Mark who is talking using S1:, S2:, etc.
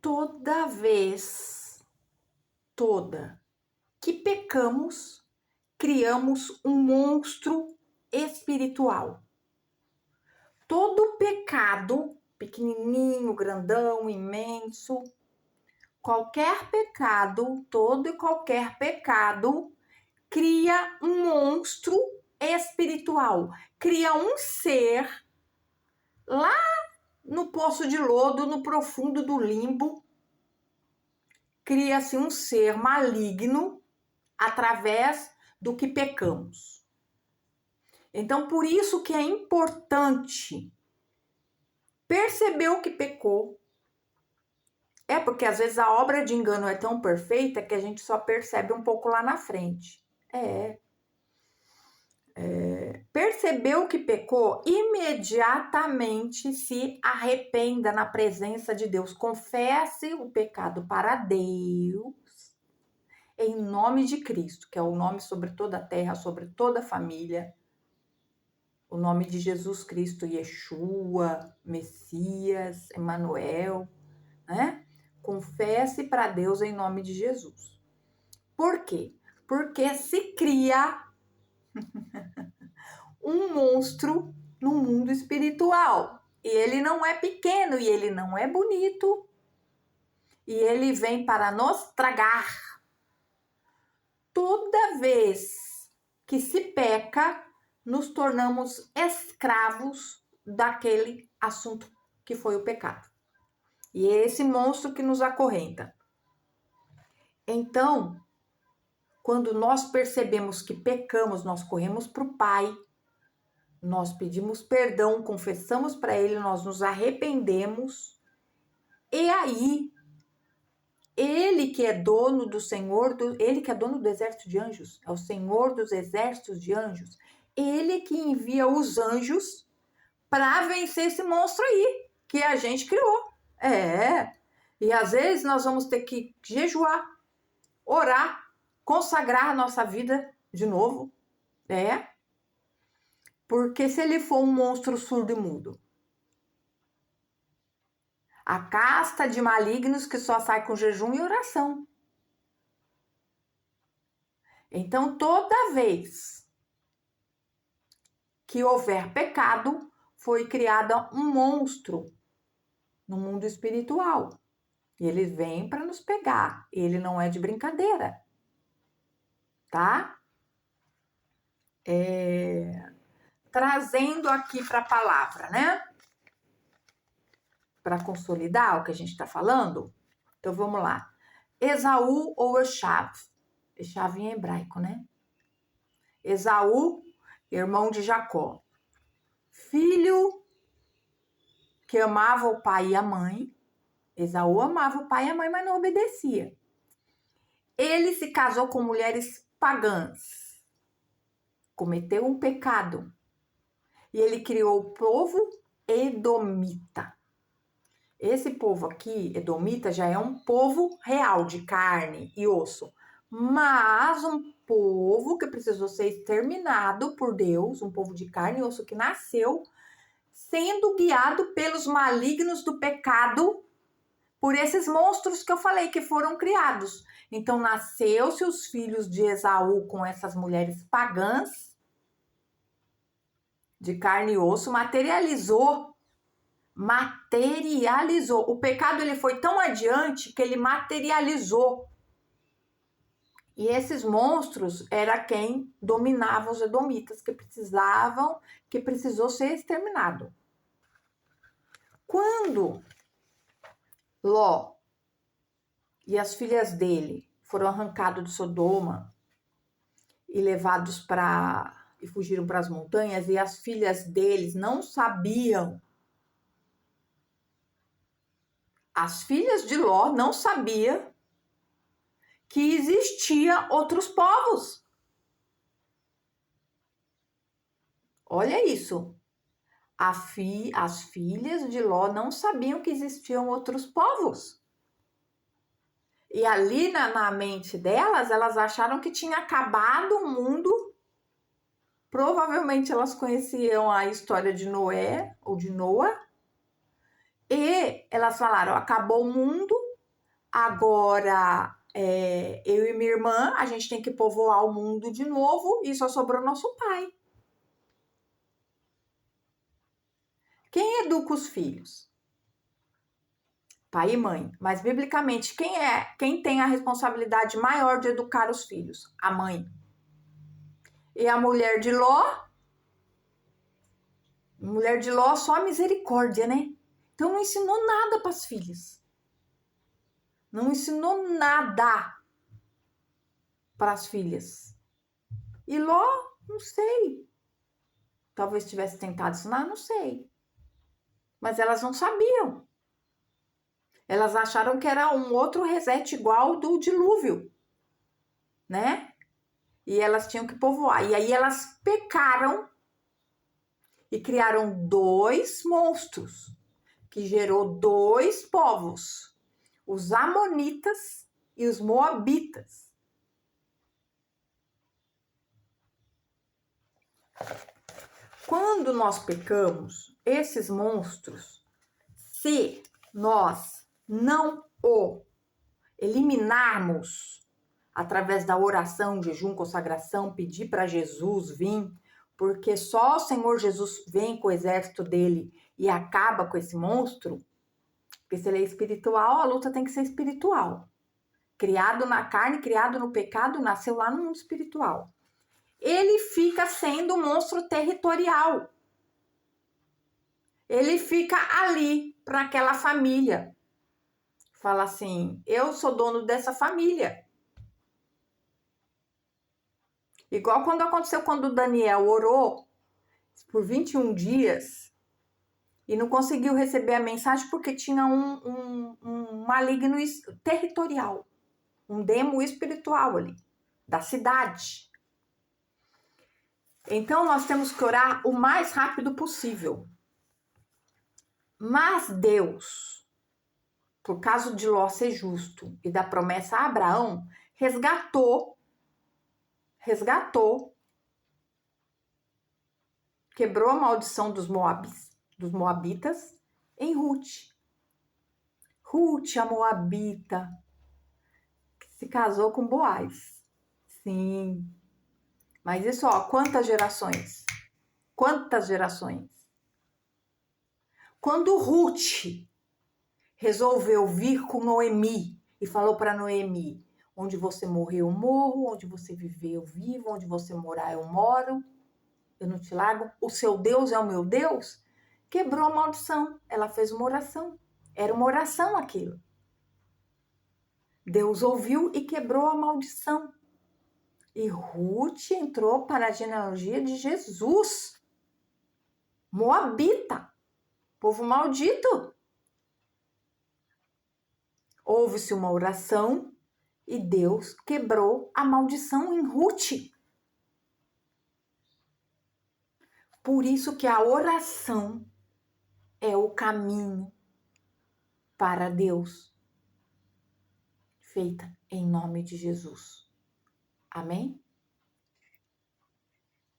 S1: Toda vez, toda, que pecamos, criamos um monstro espiritual. Todo pecado, pequenininho, grandão, imenso, qualquer pecado, todo e qualquer pecado, cria um monstro espiritual, cria um ser lá no poço de lodo, no profundo do limbo, cria-se um ser maligno através do que pecamos. Então, por isso que é importante perceber o que pecou. É porque às vezes a obra de engano é tão perfeita que a gente só percebe um pouco lá na frente. Percebeu que pecou, imediatamente se arrependa na presença de Deus. Confesse o pecado para Deus, em nome de Cristo, que é o nome sobre toda a terra, sobre toda a família. O nome de Jesus Cristo, Yeshua, Messias, Emanuel, né? Confesse para Deus em nome de Jesus. Por quê? Porque se cria um monstro no mundo espiritual. E ele não é pequeno, e ele não é bonito. E ele vem para nos tragar. Toda vez que se peca, nos tornamos escravos daquele assunto que foi o pecado. E é esse monstro que nos acorrenta. Então, quando nós percebemos que pecamos, nós corremos para o Pai, nós pedimos perdão, confessamos para Ele, nós nos arrependemos, e aí, Ele que é dono do Senhor, Ele que é dono do exército de anjos, é o Senhor dos exércitos de anjos, Ele que envia os anjos para vencer esse monstro aí, que a gente criou. E às vezes nós vamos ter que jejuar, orar, consagrar a nossa vida de novo, porque se ele for um monstro surdo e mudo, a casta de malignos que só sai com jejum e oração. Então, toda vez que houver pecado, foi criado um monstro no mundo espiritual. E ele vem para nos pegar. Ele não é de brincadeira, tá? Trazendo aqui para a palavra, né? Para consolidar o que a gente está falando. Então, vamos lá. Esaú ou Esaú. Esaú em hebraico, né? Esaú, irmão de Jacó. Filho que amava o pai e a mãe. Esaú amava o pai e a mãe, mas não obedecia. Ele se casou com mulheres pagãs. Cometeu um pecado. E ele criou o povo edomita. Esse povo aqui, edomita, já é um povo real, de carne e osso. Mas um povo que precisou ser exterminado por Deus, um povo de carne e osso que nasceu sendo guiado pelos malignos do pecado, por esses monstros que eu falei que foram criados. Então, nasceu-se os filhos de Esaú com essas mulheres pagãs, de carne e osso, materializou. O pecado ele foi tão adiante que ele materializou. E esses monstros era quem dominava os edomitas, que precisou ser exterminado. Quando Ló e as filhas dele foram arrancados de Sodoma e levados e fugiram para as montanhas, e as filhas deles não sabiam. As filhas de Ló não sabiam que existia outros povos. Olha isso. As filhas de Ló não sabiam que existiam outros povos. E ali na mente delas, elas acharam que tinha acabado o mundo. Provavelmente elas conheciam a história de Noé ou de Noa. E elas falaram, acabou o mundo, Agora, eu e minha irmã, a gente tem que povoar o mundo de novo e só sobrou nosso pai. Quem educa os filhos? Pai e mãe. Mas, biblicamente, quem tem a responsabilidade maior de educar os filhos? A mãe. E a mulher de Ló? Mulher de Ló, só a misericórdia, né? Então, não ensinou nada para as filhas. Não ensinou nada para as filhas. E Ló, não sei. Talvez tivesse tentado ensinar, não sei. Mas elas não sabiam. Elas acharam que era um outro reset igual do dilúvio, né? E elas tinham que povoar. E aí elas pecaram e criaram 2 monstros, que gerou 2 povos, os amonitas e os moabitas. Quando nós pecamos, esses monstros, se nós não o eliminarmos através da oração, jejum, consagração, pedir para Jesus vir, porque só o Senhor Jesus vem com o exército dele e acaba com esse monstro, porque se ele é espiritual, a luta tem que ser espiritual. Criado na carne, criado no pecado, nasceu lá no mundo espiritual. Ele fica sendo um monstro territorial. Ele fica ali para aquela família. Fala assim, eu sou dono dessa família. Igual quando aconteceu quando o Daniel orou por 21 dias e não conseguiu receber a mensagem porque tinha um maligno territorial, um demo espiritual ali, da cidade. Então, nós temos que orar o mais rápido possível. Mas Deus, por causa de Ló ser justo e da promessa a Abraão, resgatou, quebrou a maldição dos moabitas em Ruth. Ruth, a moabita, que se casou com Boaz. Sim. Mas isso, ó, quantas gerações? Quantas gerações? Quando Ruth resolveu vir com Noemi e falou para Noemi, onde você morreu, eu morro, onde você viver, eu vivo, onde você morar, eu moro, eu não te largo, o seu Deus é o meu Deus, quebrou a maldição, ela fez uma oração, era uma oração aquilo. Deus ouviu e quebrou a maldição. E Ruth entrou para a genealogia de Jesus, moabita, povo maldito. Houve-se uma oração e Deus quebrou a maldição em Ruth. Por isso que a oração é o caminho para Deus, feita em nome de Jesus. Amém?